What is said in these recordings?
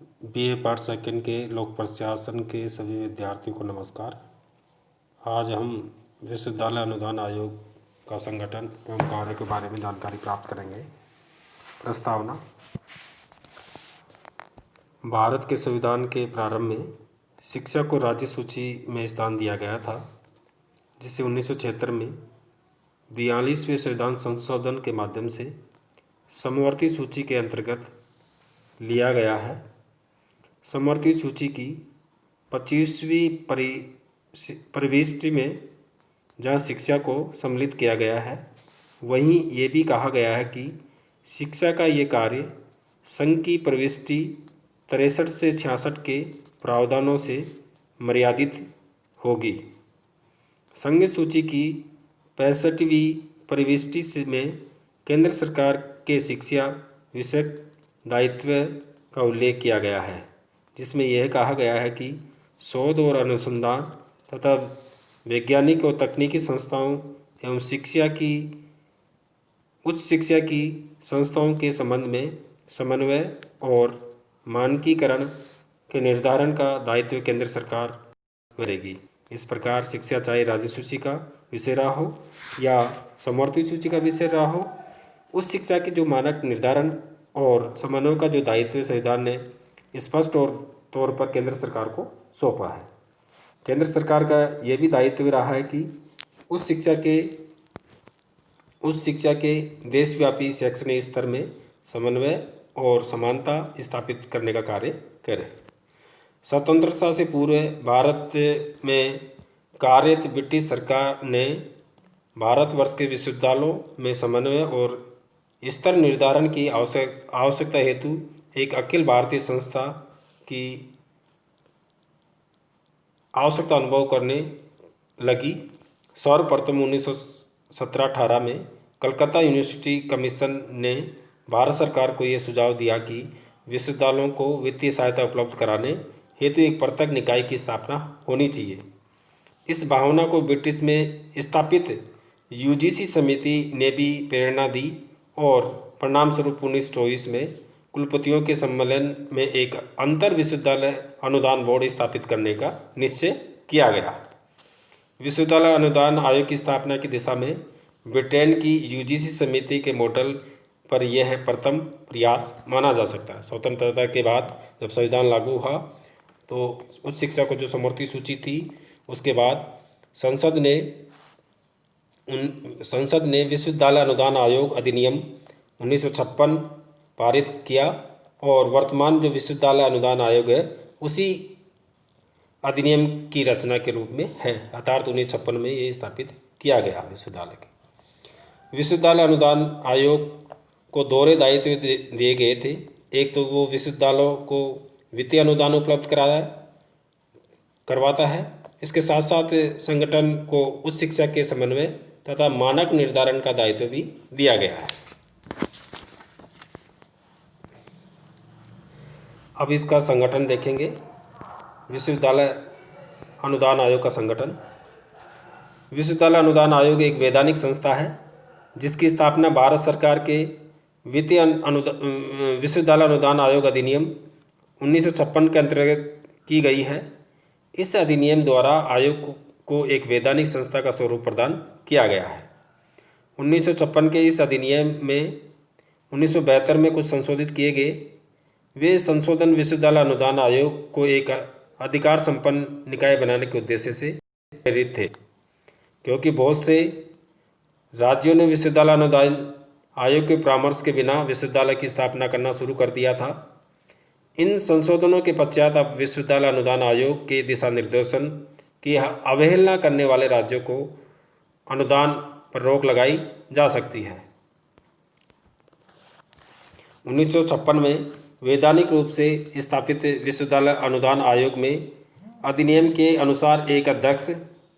BA part second के लोक प्रशासन के सभी विद्यार्थियों को नमस्कार। आज हम विश्वविद्यालय अनुदान आयोग का संगठन एवं कार्य के बारे में जानकारी प्राप्त करेंगे। प्रस्तावना। भारत के संविधान के प्रारंभ में शिक्षा को राज्य सूची में स्थान दिया गया था, जिसे 1976 में 42वें संविधान संशोधन के माध्यम से समवर्ती सूची के अंतर्गत लिया गया है। समवर्ती सूची की 25वीं परिशिष्ट में जहाँ शिक्षा को सम्मिलित किया गया है, वहीं ये भी कहा गया है कि शिक्षा का ये कार्य संघ की प्रविष्टि 63 से 66 के प्रावधानों से मर्यादित होगी। संघ सूची की 65वीं परिशिष्ट में केंद्र सरकार के शिक्षा विषयक दायित्व का उल्लेख किया गया है, जिसमें यह कहा गया है कि शोध और अनुसंधान तथा वैज्ञानिक और तकनीकी संस्थाओं एवं उच्च शिक्षा की संस्थाओं के संबंध में समन्वय और मानकीकरण के निर्धारण का दायित्व केंद्र सरकार करेगी। इस प्रकार शिक्षा चाहे राज्य सूची का विषय रहा हो या समवर्ती सूची का विषय रहा हो, उस शिक्षा के जो मानक निर्धारण और समन्वय का जो दायित्व संविधान ने स्पष्ट और तौर पर केंद्र सरकार को सौंपा है। केंद्र सरकार का यह भी दायित्व रहा है कि उस शिक्षा के देशव्यापी शैक्षणिक स्तर में समन्वय और समानता स्थापित करने का कार्य करे। स्वतंत्रता से पूर्व भारत में कार्यरत ब्रिटिश सरकार ने भारतवर्ष के विश्वविद्यालयों में समन्वय और स्तर निर्धारण की आवश्यकता हेतु एक अखिल भारतीय संस्था की आवश्यकता अनुभव करने लगी। सर्वप्रथम 1917-18 में कलकत्ता यूनिवर्सिटी कमीशन ने भारत सरकार को यह सुझाव दिया कि विश्वविद्यालयों को वित्तीय सहायता उपलब्ध कराने हेतु एक पृथक निकाय की स्थापना होनी चाहिए। इस भावना को ब्रिटिश में स्थापित यूजीसी समिति ने भी प्रेरणा दी और परिणामस्वरूप 1924 में कुलपतियों के सम्मेलन में एक अंतर विश्वविद्यालय अनुदान बोर्ड स्थापित करने का निश्चय किया गया। विश्वविद्यालय अनुदान आयोग की स्थापना की दिशा में ब्रिटेन की यूजीसी समिति के मॉडल पर यह प्रथम प्रयास माना जा सकता है। स्वतंत्रता के बाद जब संविधान लागू हुआ तो उच्च शिक्षा को जो समवर्ती सूची थी, उसके बाद संसद ने विश्वविद्यालय अनुदान आयोग अधिनियम 1956 पारित किया और वर्तमान जो विश्वविद्यालय अनुदान आयोग है उसी अधिनियम की रचना के रूप में है, अर्थात 1956 में ये स्थापित किया गया। विश्वविद्यालय अनुदान आयोग को दोहरे दायित्व दिए गए थे। एक तो वो विश्वविद्यालयों को वित्तीय अनुदान उपलब्ध करवाता है, इसके साथ साथ संगठन को उच्च शिक्षा के समन्वय तथा मानक निर्धारण का दायित्व भी दिया गया है। अब इसका संगठन देखेंगे। विश्वविद्यालय अनुदान आयोग का संगठन। विश्वविद्यालय अनुदान आयोग एक वैधानिक संस्था है जिसकी स्थापना भारत सरकार के विश्वविद्यालय अनुदान आयोग अधिनियम 1956 के अंतर्गत की गई है। इस अधिनियम द्वारा आयोग को एक वैधानिक संस्था का स्वरूप प्रदान किया गया है। 1956 के इस अधिनियम में 1972 में कुछ संशोधित किए गए। वे संशोधन विश्वविद्यालय अनुदान आयोग को एक अधिकार संपन्न निकाय बनाने के उद्देश्य से प्रेरित थे, क्योंकि बहुत से राज्यों ने विश्वविद्यालय अनुदान आयोग के परामर्श के बिना विश्वविद्यालय की स्थापना करना शुरू कर दिया था। इन संशोधनों के पश्चात अब विश्वविद्यालय अनुदान आयोग के दिशा निर्देशन की अवहेलना करने वाले राज्यों को अनुदान पर रोक लगाई जा सकती है। 1956 में वैधानिक रूप से स्थापित विश्वविद्यालय अनुदान आयोग में अधिनियम के अनुसार एक अध्यक्ष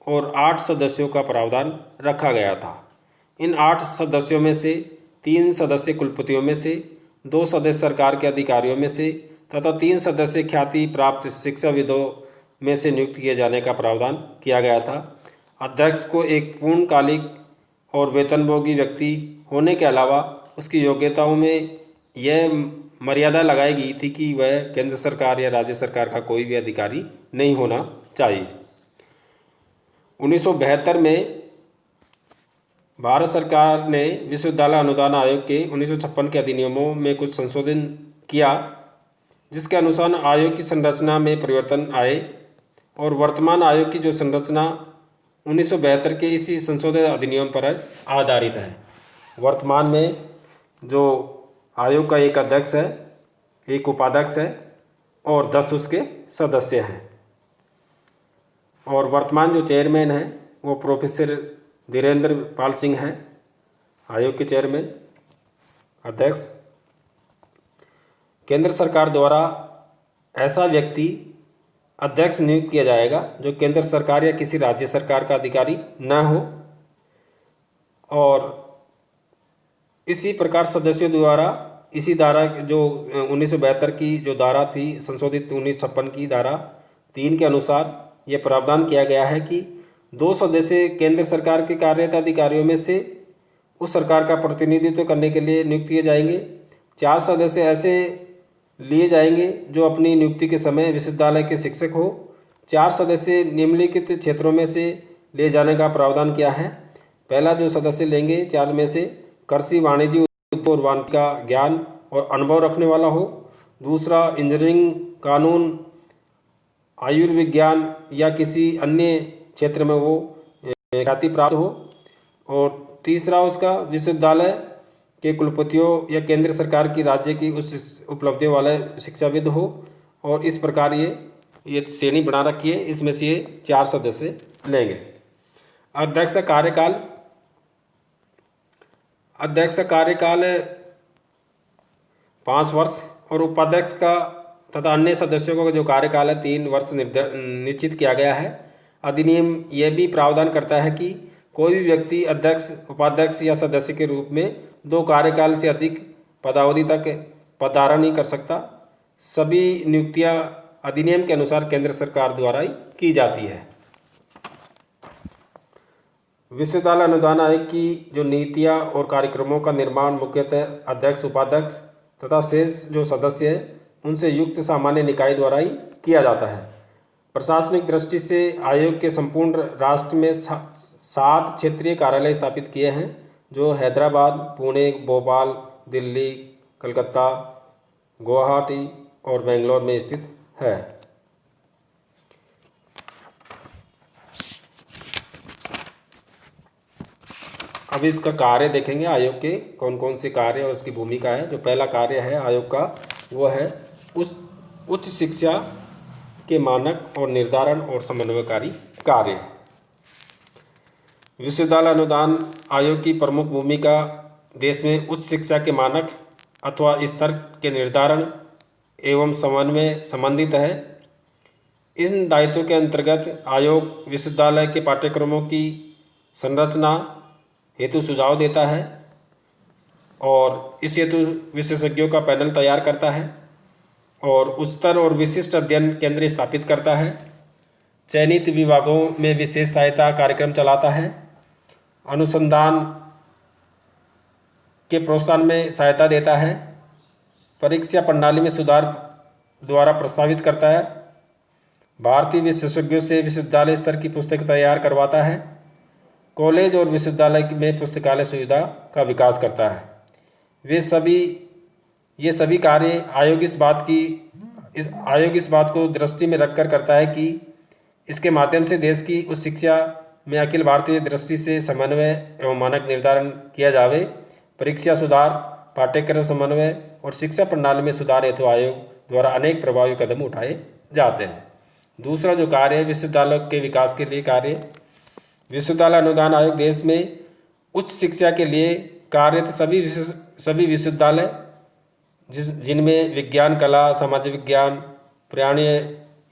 और 8 सदस्यों का प्रावधान रखा गया था। इन 8 सदस्यों में से 3 सदस्य कुलपतियों में से, 2 सदस्य सरकार के अधिकारियों में से तथा 3 सदस्य ख्याति प्राप्त शिक्षाविदों में से नियुक्त किए जाने का प्रावधान किया गया था। अध्यक्ष को एक पूर्णकालिक और वेतनभोगी व्यक्ति होने के अलावा उसकी योग्यताओं में यह मर्यादा लगाई गई थी कि वह केंद्र सरकार या राज्य सरकार का कोई भी अधिकारी नहीं होना चाहिए। 1972 में भारत सरकार ने विश्वविद्यालय अनुदान आयोग के 1956 के अधिनियमों में कुछ संशोधन किया, जिसके अनुसार आयोग की संरचना में परिवर्तन आए और वर्तमान आयोग की जो संरचना 1972 के इसी संशोधित अधिनियम पर आधारित है। वर्तमान में जो आयोग का एक अध्यक्ष है, एक उपाध्यक्ष है और 10 उसके सदस्य हैं। और वर्तमान जो चेयरमैन है वो प्रोफेसर धीरेन्द्र पाल सिंह हैं, आयोग के चेयरमैन अध्यक्ष। केंद्र सरकार द्वारा ऐसा व्यक्ति अध्यक्ष नियुक्त किया जाएगा जो केंद्र सरकार या किसी राज्य सरकार का अधिकारी न हो, और इसी प्रकार सदस्यों द्वारा इसी धारा जो 1972 की जो धारा थी संशोधित 1956 की धारा 3 के अनुसार यह प्रावधान किया गया है कि 2 सदस्य केंद्र सरकार के कार्यरत अधिकारियों में से उस सरकार का प्रतिनिधित्व करने के लिए नियुक्त किए जाएंगे। 4 सदस्य ऐसे लिए जाएंगे जो अपनी नियुक्ति के समय विश्वविद्यालय के शिक्षक हो। 4 सदस्य निम्नलिखित क्षेत्रों में से ले जाने का प्रावधान किया है। पहला जो सदस्य लेंगे 4 में से कृषि, वाणिज्य, उद्योग और वानिकी का ज्ञान और अनुभव रखने वाला हो। दूसरा इंजीनियरिंग, कानून, आयुर्विज्ञान या किसी अन्य क्षेत्र में वो ख्याति प्राप्त हो। और तीसरा उसका विश्वविद्यालय के कुलपतियों या केंद्र सरकार की राज्य की उस उपलब्धियों वाले शिक्षाविद हो। और इस प्रकार ये श्रेणी बना रखी है, इसमें से ये 4 सदस्य लेंगे। अध्यक्ष कार्यकाल 5 वर्ष और उपाध्यक्ष का तथा अन्य सदस्यों का जो कार्यकाल है 3 वर्ष निश्चित किया गया है। अधिनियम यह भी प्रावधान करता है कि कोई भी व्यक्ति अध्यक्ष, उपाध्यक्ष या सदस्य के रूप में 2 कार्यकाल से अधिक पदावधि तक पदधारण नहीं कर सकता। सभी नियुक्तियां अधिनियम के अनुसार केंद्र सरकार द्वारा ही की जाती है। विश्वविद्यालय अनुदान आयोग की जो नीतियां और कार्यक्रमों का निर्माण मुख्यतः अध्यक्ष, उपाध्यक्ष तथा शेष जो सदस्य हैं उनसे युक्त सामान्य निकाय द्वारा ही किया जाता है। प्रशासनिक दृष्टि से आयोग के संपूर्ण राष्ट्र में 7 क्षेत्रीय कार्यालय स्थापित किए हैं, जो हैदराबाद, पुणे, भोपाल, दिल्ली, कलकत्ता, गुवाहाटी और बेंगलोर में स्थित है। अब इसका कार्य देखेंगे, आयोग के कौन कौन से कार्य और उसकी भूमिका है। जो पहला कार्य है आयोग का वो है उच्च शिक्षा के मानक और निर्धारण और समन्वयकारी कार्य। विश्वविद्यालय अनुदान आयोग की प्रमुख भूमिका देश में उच्च शिक्षा के मानक अथवा स्तर के निर्धारण एवं समन्वय संबंधित है। इन दायित्वों के अंतर्गत आयोग विश्वविद्यालय के पाठ्यक्रमों की संरचना हेतु सुझाव देता है और इस हेतु विशेषज्ञों का पैनल तैयार करता है और उच्चतर और विशिष्ट अध्ययन केंद्र स्थापित करता है। चयनित विभागों में विशेष सहायता कार्यक्रम चलाता है। अनुसंधान के प्रोत्साहन में सहायता देता है। परीक्षा प्रणाली में सुधार द्वारा प्रस्तावित करता है। भारतीय विशेषज्ञों से विश्वविद्यालय स्तर की पुस्तक तैयार करवाता है। कॉलेज और विश्वविद्यालय में पुस्तकालय सुविधा का विकास करता है। ये सभी कार्य आयोग इस बात को दृष्टि में रखकर करता है कि इसके माध्यम से देश की उच्च शिक्षा में अखिल भारतीय दृष्टि से समन्वय एवं मानक निर्धारण किया जावे। परीक्षा सुधार, पाठ्यक्रम समन्वय और शिक्षा प्रणाली में सुधार हेतु आयोग द्वारा अनेक प्रभावी कदम उठाए जाते हैं। दूसरा जो कार्य है विश्वविद्यालय के विकास के लिए कार्य। विश्वविद्यालय अनुदान आयोग देश में उच्च शिक्षा के लिए कार्यरत सभी विश्वविद्यालय जिनमें विज्ञान, कला, सामाजिक विज्ञान, पर्यावरणीय,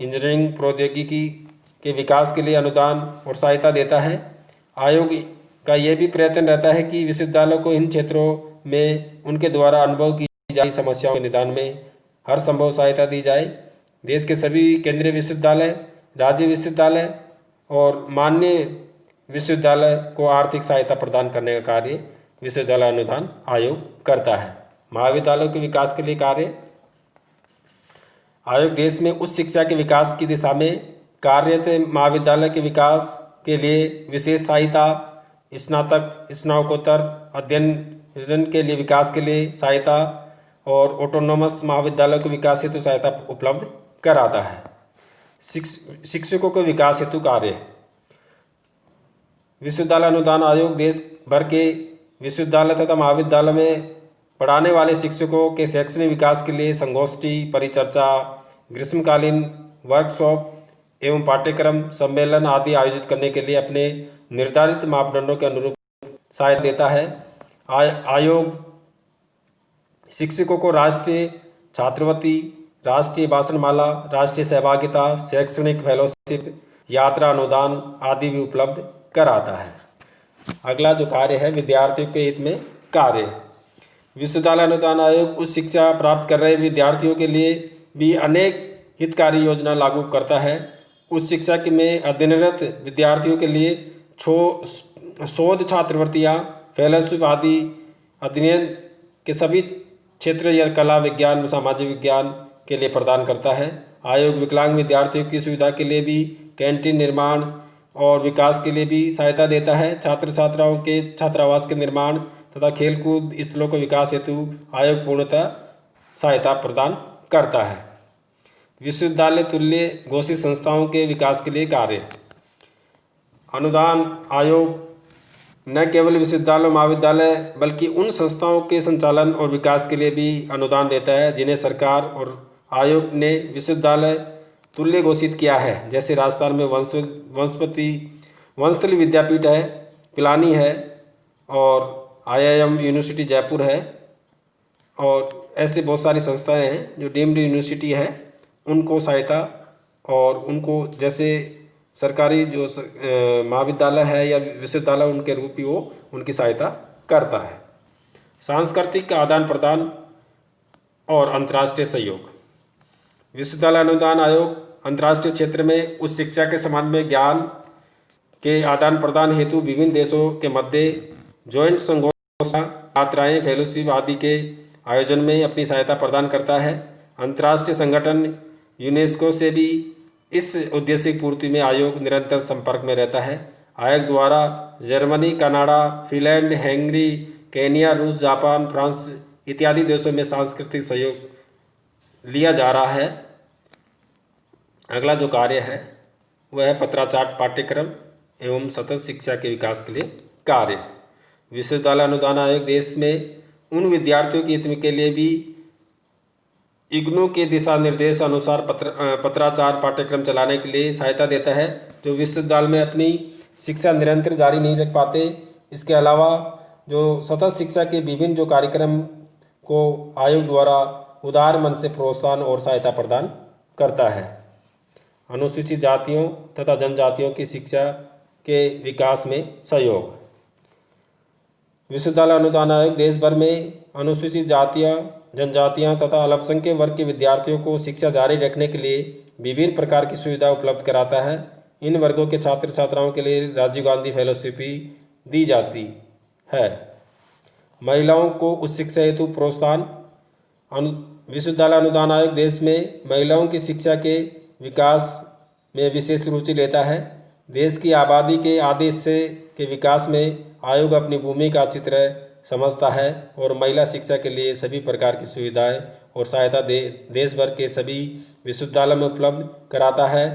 इंजीनियरिंग, प्रौद्योगिकी के विकास के लिए अनुदान और सहायता देता है। आयोग का यह भी प्रयत्न रहता है कि विश्वविद्यालयों को इन क्षेत्रों में उनके द्वारा अनुभव की जाती समस्याओं के निदान में हर संभव सहायता दी जाए। देश के सभी केंद्रीय विश्वविद्यालय, राज्य विश्वविद्यालय और मान्य विश्वविद्यालय को आर्थिक सहायता प्रदान करने का कार्य विश्वविद्यालय अनुदान आयोग करता है। महाविद्यालयों के विकास के लिए कार्य। आयोग देश में उच्च शिक्षा के विकास की दिशा में कार्यरत महाविद्यालय के विकास के लिए विशेष सहायता, स्नातक स्नातकोत्तर अध्ययन के लिए विकास के लिए सहायता और ऑटोनोमस महाविद्यालयों के विकास हेतु सहायता उपलब्ध कराता है। शिक्षकों के विकास हेतु कार्य। विश्वविद्यालय अनुदान आयोग देश भर के विश्वविद्यालय तथा महाविद्यालय में पढ़ाने वाले शिक्षकों के शैक्षणिक विकास के लिए संगोष्ठी, परिचर्चा, ग्रीष्मकालीन वर्कशॉप एवं पाठ्यक्रम सम्मेलन आदि आयोजित करने के लिए अपने निर्धारित मापदंडों के अनुरूप सहायता देता है। आयोग शिक्षकों को राष्ट्रीय छात्रवृत्ति, राष्ट्रीय भाषणमाला, राष्ट्रीय सहभागिता, शैक्षणिक फेलोशिप, यात्रा अनुदान आदि भी उपलब्ध कराता है। अगला जो कार्य है विद्यार्थियों के हित में कार्य। विश्वविद्यालय अनुदान आयोग उच्च शिक्षा प्राप्त कर रहे विद्यार्थियों के लिए भी अनेक हितकारी योजना लागू करता है। उच्च शिक्षा में अध्ययनरत विद्यार्थियों के लिए शोध छात्रवृत्तियाँ, फेलोशिप आदि अध्ययन के सभी क्षेत्र या कला, विज्ञान, सामाजिक विज्ञान के लिए प्रदान करता है। आयोग विकलांग विद्यार्थियों की सुविधा के लिए भी कैंटीन निर्माण और विकास के लिए भी सहायता देता है। छात्र छात्राओं के छात्रावास के निर्माण तथा खेलकूद स्थलों के विकास हेतु आयोग पूर्णतः सहायता प्रदान करता है। विश्वविद्यालय तुल्य घोषित संस्थाओं के विकास के लिए कार्य। अनुदान आयोग न केवल विश्वविद्यालय महाविद्यालय बल्कि उन संस्थाओं के संचालन और विकास के लिए भी अनुदान देता है जिन्हें सरकार और आयोग ने विश्वविद्यालय तुल्य घोषित किया है। जैसे राजस्थान में वंशस्थली विद्यापीठ है, पिलानी है और IIM यूनिवर्सिटी जयपुर है और ऐसे बहुत सारी संस्थाएं हैं जो डीम्ड यूनिवर्सिटी है, उनको सहायता और उनको जैसे सरकारी जो महाविद्यालय है या विश्वविद्यालय उनके रूप ही वो उनकी सहायता करता है। सांस्कृतिक आदान प्रदान और अंतर्राष्ट्रीय सहयोग। विश्वविद्यालय अनुदान आयोग अंतर्राष्ट्रीय क्षेत्र में उच्च शिक्षा के संबंध में ज्ञान के आदान प्रदान हेतु विभिन्न देशों के मध्य ज्वाइंट संगोष्ठी, यात्राएं, फेलोशिप आदि के आयोजन में अपनी सहायता प्रदान करता है। अंतर्राष्ट्रीय संगठन यूनेस्को से भी इस उद्देश्य की पूर्ति में आयोग निरंतर संपर्क में रहता है। आयोग द्वारा Germany, Canada, Finland, Hungary, Kenya, रूस, जापान, फ्रांस इत्यादि देशों में सांस्कृतिक सहयोग लिया जा रहा है। अगला जो कार्य है वह है पत्राचार पाठ्यक्रम एवं सतत शिक्षा के विकास के लिए कार्य। विश्वविद्यालय अनुदान आयोग देश में उन विद्यार्थियों के हित के लिए भी इग्नू के दिशा निर्देश अनुसार पत्राचार पाठ्यक्रम चलाने के लिए सहायता देता है जो विश्वविद्यालय में अपनी शिक्षा निरंतर जारी नहीं रख पाते। इसके अलावा जो सतत शिक्षा के विभिन्न जो कार्यक्रम को आयोग द्वारा उदार मन से प्रोत्साहन और सहायता प्रदान करता है। अनुसूचित जातियों तथा जनजातियों की शिक्षा के विकास में सहयोग। विश्वविद्यालय अनुदान आयोग देश भर में अनुसूचित जातियाँ, जनजातियाँ तथा अल्पसंख्यक वर्ग के विद्यार्थियों को शिक्षा जारी रखने के लिए विभिन्न प्रकार की सुविधा उपलब्ध कराता है। इन वर्गों के छात्र छात्राओं के लिए राजीव गांधी फेलोशिप भी दी जाती है। महिलाओं को उच्च शिक्षा हेतु प्रोत्साहन। विश्वविद्यालय अनुदान आयोग देश में महिलाओं की शिक्षा के विकास में विशेष रुचि लेता है। देश की आबादी के आधे हिस्से के विकास में आयोग अपनी भूमिका अच्छी तरह समझता है और महिला शिक्षा के लिए सभी प्रकार की सुविधाएं और सहायता देश भर के सभी विश्वविद्यालय में उपलब्ध कराता है।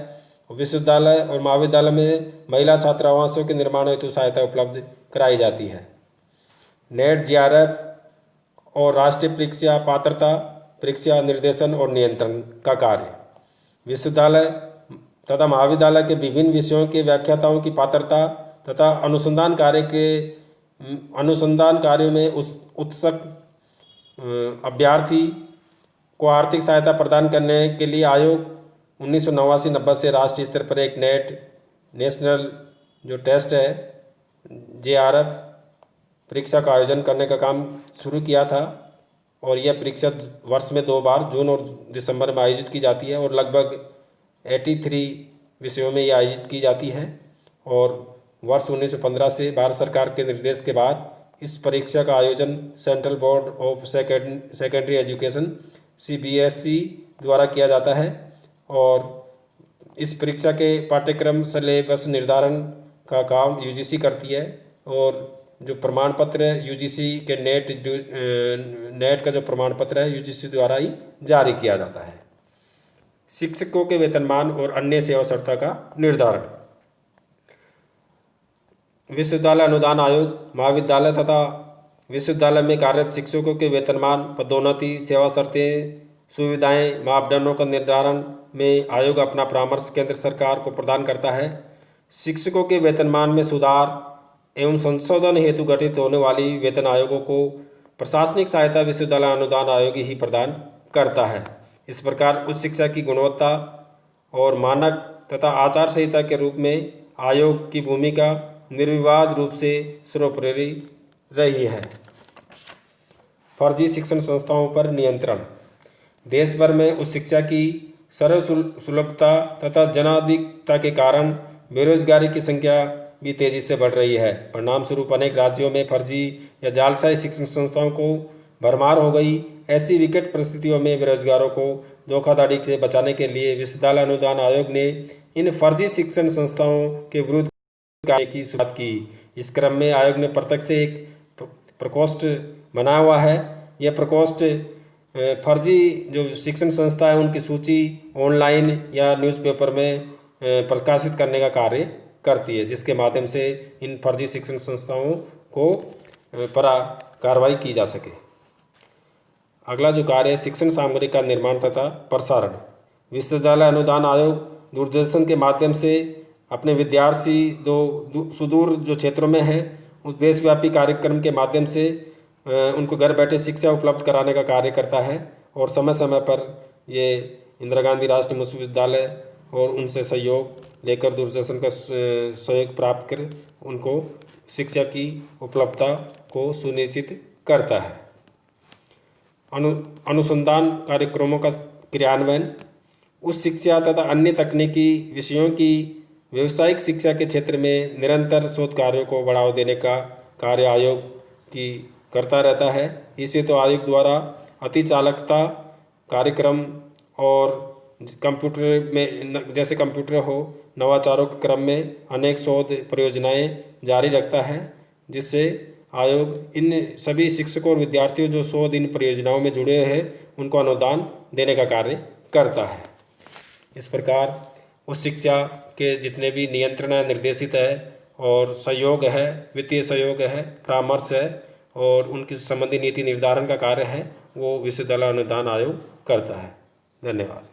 विश्वविद्यालय और महाविद्यालय में महिला छात्रावासों के निर्माण हेतु सहायता उपलब्ध कराई जाती है। नेट, JRF और राष्ट्रीय परीक्षा पात्रता परीक्षा निर्देशन और नियंत्रण का कार्य। विश्वविद्यालय तथा महाविद्यालय के विभिन्न विषयों के व्याख्याताओं की पात्रता तथा अनुसंधान कार्यों में उत्सुक अभ्यर्थी को आर्थिक सहायता प्रदान करने के लिए आयोग 1989-90 से राष्ट्रीय स्तर पर एक नेशनल जो टेस्ट है JRF परीक्षा का आयोजन करने का काम शुरू किया था और यह परीक्षा वर्ष में 2 बार जून और दिसंबर में आयोजित की जाती है और लगभग 83 विषयों में यह आयोजित की जाती है। और वर्ष 1915 से भारत सरकार के निर्देश के बाद इस परीक्षा का आयोजन central board of secondary education CBSE द्वारा किया जाता है और इस परीक्षा के पाठ्यक्रम सिलेबस निर्धारण का काम UGC करती है और जो प्रमाण पत्र है UGC के नेट का जो प्रमाण पत्र है UGC द्वारा ही जारी किया जाता है। शिक्षकों के वेतनमान और अन्य सेवा शर्तों का निर्धारण। विश्वविद्यालय अनुदान आयोग महाविद्यालय तथा विश्वविद्यालय में कार्यरत शिक्षकों के वेतनमान, पदोन्नति, सेवा शर्तें, सुविधाएं, मापदंडों का निर्धारण में आयोग अपना परामर्श केंद्र सरकार को प्रदान करता है। शिक्षकों के वेतनमान में सुधार एवं संशोधन हेतु गठित होने वाली वेतन आयोगों को प्रशासनिक सहायता विश्वविद्यालय अनुदान आयोग ही प्रदान करता है। इस प्रकार उच्च शिक्षा की गुणवत्ता और मानक तथा आचार संहिता के रूप में आयोग की भूमिका निर्विवाद रूप से सर्वोपरि रही है। फर्जी शिक्षण संस्थाओं पर नियंत्रण। देश भर में उच्च शिक्षा की सर्वसुलभता तथा जनाधिकता के कारण बेरोजगारी की संख्या भी तेजी से बढ़ रही है। परिणाम स्वरूप अनेक राज्यों में फर्जी या जालसाई शिक्षण संस्थाओं को भरमार हो गई। ऐसी विकट परिस्थितियों में बेरोजगारों को धोखाधड़ी से बचाने के लिए विश्वविद्यालय अनुदान आयोग ने इन फर्जी शिक्षण संस्थाओं के विरुद्ध कार्य की शुरुआत की। इस क्रम में आयोग ने प्रत्यक्ष से एक प्रकोष्ठ बनाया हुआ है। यह प्रकोष्ठ फर्जी जो शिक्षण संस्था है उनकी सूची ऑनलाइन या न्यूज़पेपर में प्रकाशित करने का कार्य करती है, जिसके माध्यम से इन फर्जी शिक्षण संस्थाओं को पर कार्रवाई की जा सके। अगला जो कार्य है शिक्षण सामग्री का निर्माण तथा प्रसारण। विश्वविद्यालय अनुदान आयोग दूरदर्शन के माध्यम से अपने विद्यार्थी सुदूर जो क्षेत्रों में हैं उस देशव्यापी कार्यक्रम के माध्यम से उनको घर बैठे शिक्षा उपलब्ध कराने का कार्य करता है और समय समय पर ये इंदिरा गांधी राष्ट्रीय विश्वविद्यालय और उनसे सहयोग लेकर दूरदर्शन का सहयोग प्राप्त कर उनको शिक्षा की उपलब्धता को सुनिश्चित करता है। अनुसंधान कार्यक्रमों का क्रियान्वयन। उच्च शिक्षा तथा अन्य तकनीकी विषयों की व्यावसायिक शिक्षा के क्षेत्र में निरंतर शोध कार्यों को बढ़ावा देने का कार्य आयोग की करता रहता है। इसे तो आयोग द्वारा अतिचालकता कार्यक्रम और कंप्यूटर में जैसे कंप्यूटर हो नवाचारों के क्रम में अनेक शोध परियोजनाएं जारी रखता है, जिससे आयोग इन सभी शिक्षकों और विद्यार्थियों जो शोध इन परियोजनाओं में जुड़े हैं उनको अनुदान देने का कार्य करता है। इस प्रकार उच्च शिक्षा के जितने भी नियंत्रण है, निर्देशित है और सहयोग है, वित्तीय सहयोग है, परामर्श है और उनकी संबंधी नीति निर्धारण का कार्य है वो विश्वविद्यालय अनुदान आयोग करता है। धन्यवाद।